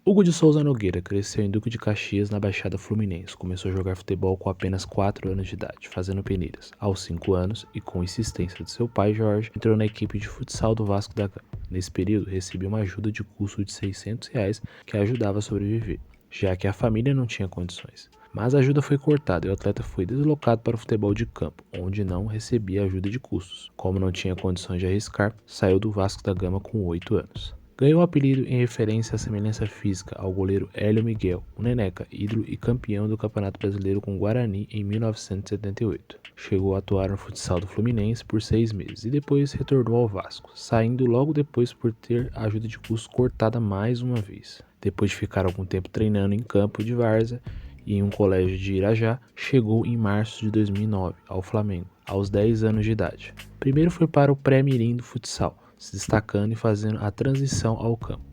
Hugo de Souza Nogueira cresceu em Duque de Caxias, na Baixada Fluminense. Começou a jogar futebol com apenas 4 anos de idade, fazendo peneiras. Aos 5 anos, e com insistência de seu pai Jorge, entrou na equipe de futsal do Vasco da Gama. Nesse período, recebeu uma ajuda de custo de R$ 600 que ajudava a sobreviver, já que a família não tinha condições. Mas a ajuda foi cortada e o atleta foi deslocado para o futebol de campo, onde não recebia ajuda de custos. Como não tinha condições de arriscar, saiu do Vasco da Gama com 8 anos. Ganhou o apelido em referência à semelhança física ao goleiro Hélio Miguel, o Neneca, ídolo e campeão do Campeonato Brasileiro com o Guarani em 1978. Chegou a atuar no futsal do Fluminense por 6 meses e depois retornou ao Vasco, saindo logo depois por ter a ajuda de custo cortada mais uma vez. Depois de ficar algum tempo treinando em campo de várzea e em um colégio de Irajá, chegou em março de 2009 ao Flamengo, aos 10 anos de idade. Primeiro foi para o pré-mirim do futsal, se destacando e fazendo a transição ao campo.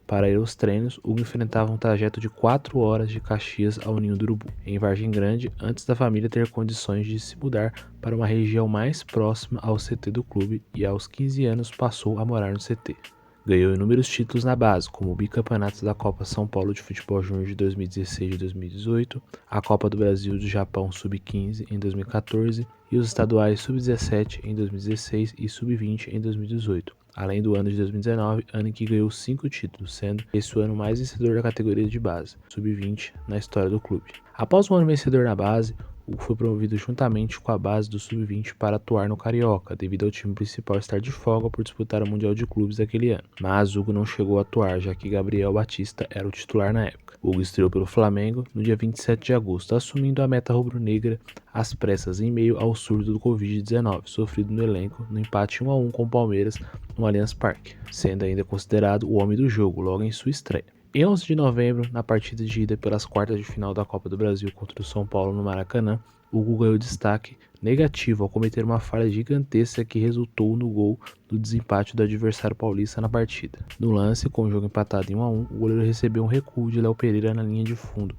Para ir aos treinos, Hugo enfrentava um trajeto de 4 horas de Caxias ao Ninho do Urubu, em Vargem Grande, antes da família ter condições de se mudar para uma região mais próxima ao CT do clube e aos 15 anos passou a morar no CT. Ganhou inúmeros títulos na base, como o bicampeonato da Copa São Paulo de Futebol Júnior de 2016 e 2018, a Copa do Brasil do Japão Sub-15 em 2014 e os estaduais Sub-17 em 2016 e Sub-20 em 2018, além do ano de 2019, ano em que ganhou 5 títulos, sendo esse o ano mais vencedor da categoria de base, Sub-20, na história do clube. Após um ano vencedor na base, Hugo foi promovido juntamente com a base do Sub-20 para atuar no Carioca, devido ao time principal estar de folga por disputar o Mundial de Clubes daquele ano. Mas Hugo não chegou a atuar, já que Gabriel Batista era o titular na época. Hugo estreou pelo Flamengo no dia 27 de agosto, assumindo a meta rubro-negra às pressas em meio ao surto do Covid-19, sofrido no elenco no empate 1-1 com o Palmeiras no Allianz Parque, sendo ainda considerado o homem do jogo logo em sua estreia. Em 11 de novembro, na partida de ida pelas quartas de final da Copa do Brasil contra o São Paulo no Maracanã, Hugo ganhou destaque negativo ao cometer uma falha gigantesca que resultou no gol do desempate do adversário paulista na partida. No lance, com o jogo empatado em 1-1, o goleiro recebeu um recuo de Léo Pereira na linha de fundo,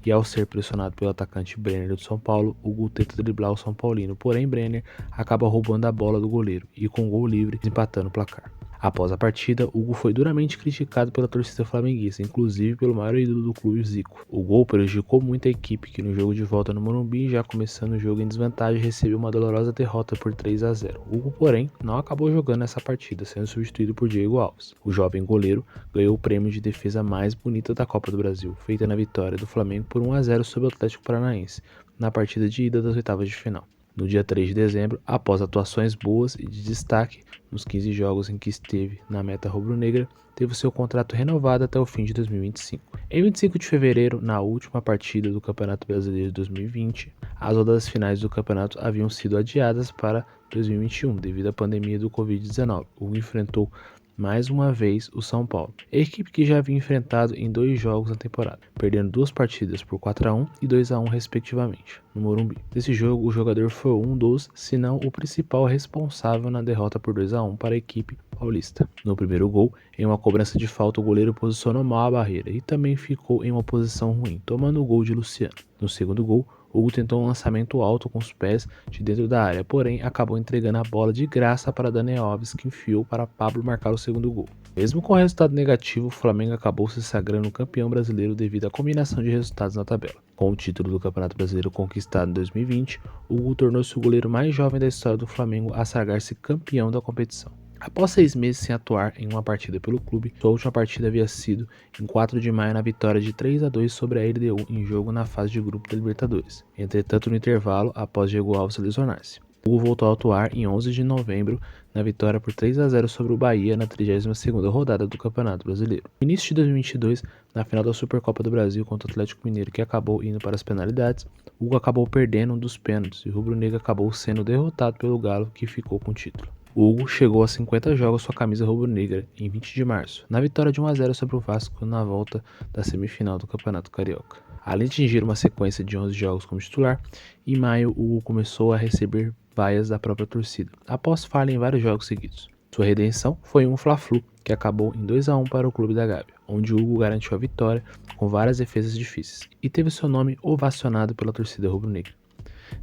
e ao ser pressionado pelo atacante Brenner do São Paulo, Hugo tenta driblar o São Paulino, porém Brenner acaba roubando a bola do goleiro e com gol livre empatando o placar. Após a partida, Hugo foi duramente criticado pela torcida flamenguista, inclusive pelo maior ídolo do clube, Zico. O gol prejudicou muito a equipe, que no jogo de volta no Morumbi, já começando o jogo em desvantagem, recebeu uma dolorosa derrota por 3-0. Hugo, porém, não acabou jogando essa partida, sendo substituído por Diego Alves. O jovem goleiro ganhou o prêmio de defesa mais bonita da Copa do Brasil, feita na vitória do Flamengo por 1-0 sobre o Atlético Paranaense, na partida de ida das oitavas de final. No dia 3 de dezembro, após atuações boas e de destaque nos 15 jogos em que esteve na meta rubro-negra, teve seu contrato renovado até o fim de 2025. Em 25 de fevereiro, na última partida do Campeonato Brasileiro de 2020, as rodadas finais do campeonato haviam sido adiadas para 2021 devido à pandemia do Covid-19. Hugo enfrentou mais uma vez o São Paulo, a equipe que já havia enfrentado em 2 jogos na temporada, perdendo 2 partidas por 4-1 e 2-1 respectivamente, no Morumbi. Nesse jogo, o jogador foi um dos, se não o principal responsável na derrota por 2-1 para a equipe paulista. No primeiro gol, em uma cobrança de falta, o goleiro posicionou mal a barreira e também ficou em uma posição ruim, tomando o gol de Luciano. No segundo gol, Hugo tentou um lançamento alto com os pés de dentro da área, porém acabou entregando a bola de graça para Daniel Alves, que enfiou para Pablo marcar o segundo gol. Mesmo com o resultado negativo, o Flamengo acabou se sagrando campeão brasileiro devido à combinação de resultados na tabela. Com o título do Campeonato Brasileiro conquistado em 2020, Hugo tornou-se o goleiro mais jovem da história do Flamengo a sagrar-se campeão da competição. Após 6 meses sem atuar em uma partida pelo clube, sua última partida havia sido em 4 de maio na vitória de 3-2 sobre a LDU em jogo na fase de grupo da Libertadores. Entretanto, no intervalo, após Diego Alves lesionar-se, Hugo voltou a atuar em 11 de novembro na vitória por 3-0 sobre o Bahia na 32ª rodada do Campeonato Brasileiro. No início de 2022, na final da Supercopa do Brasil contra o Atlético Mineiro, que acabou indo para as penalidades, Hugo acabou perdendo um dos pênaltis e o rubro-negro acabou sendo derrotado pelo Galo, que ficou com o título. Hugo chegou a 50 jogos com a camisa rubro-negra em 20 de março, na vitória de 1-0 sobre o Vasco na volta da semifinal do Campeonato Carioca. Além de atingir uma sequência de 11 jogos como titular, em maio Hugo começou a receber vaias da própria torcida, após falha em vários jogos seguidos. Sua redenção foi um Fla-Flu, que acabou em 2-1 para o Clube da Gávea, onde Hugo garantiu a vitória com várias defesas difíceis, e teve seu nome ovacionado pela torcida rubro-negra.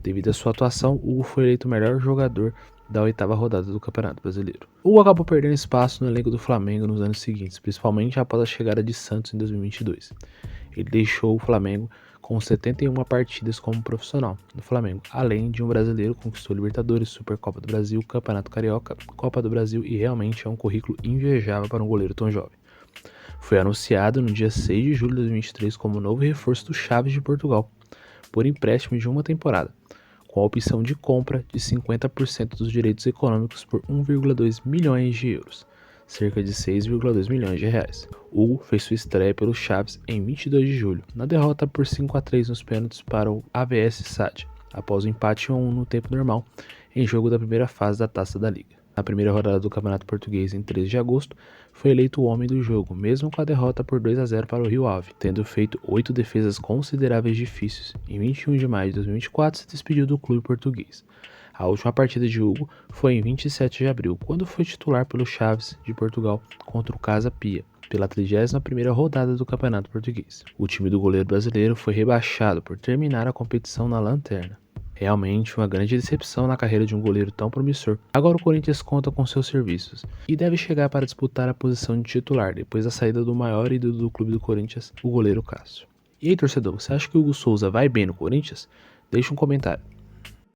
Devido à sua atuação, Hugo foi eleito o melhor jogador da 8ª rodada do Campeonato Brasileiro. Hugo acabou perdendo espaço no elenco do Flamengo nos anos seguintes, principalmente após a chegada de Santos em 2022. Ele deixou o Flamengo com 71 partidas como profissional no Flamengo, além de um brasileiro, conquistou Libertadores, Supercopa do Brasil, Campeonato Carioca, Copa do Brasil e realmente é um currículo invejável para um goleiro tão jovem. Foi anunciado no dia 6 de julho de 2023 como novo reforço do Chaves de Portugal, por empréstimo de uma temporada, com a opção de compra de 50% dos direitos econômicos por 1,2 milhões de euros, cerca de 6,2 milhões de reais. Hugo fez sua estreia pelo Chaves em 22 de julho, na derrota por 5-3 nos pênaltis para o AVS SAD, após o empate 1-1 no tempo normal, em jogo da primeira fase da Taça da Liga. Na primeira rodada do Campeonato Português, em 13 de agosto, foi eleito o homem do jogo, mesmo com a derrota por 2-0 para o Rio Ave, tendo feito 8 defesas consideráveis difíceis. Em 21 de maio de 2024, se despediu do clube português. A última partida de Hugo foi em 27 de abril, quando foi titular pelo Chaves de Portugal contra o Casa Pia, pela 31ª rodada do Campeonato Português. O time do goleiro brasileiro foi rebaixado por terminar a competição na lanterna. Realmente uma grande decepção na carreira de um goleiro tão promissor. Agora o Corinthians conta com seus serviços e deve chegar para disputar a posição de titular depois da saída do maior ídolo do clube do Corinthians, o goleiro Cássio. E aí, torcedor, você acha que o Hugo Souza vai bem no Corinthians? Deixa um comentário.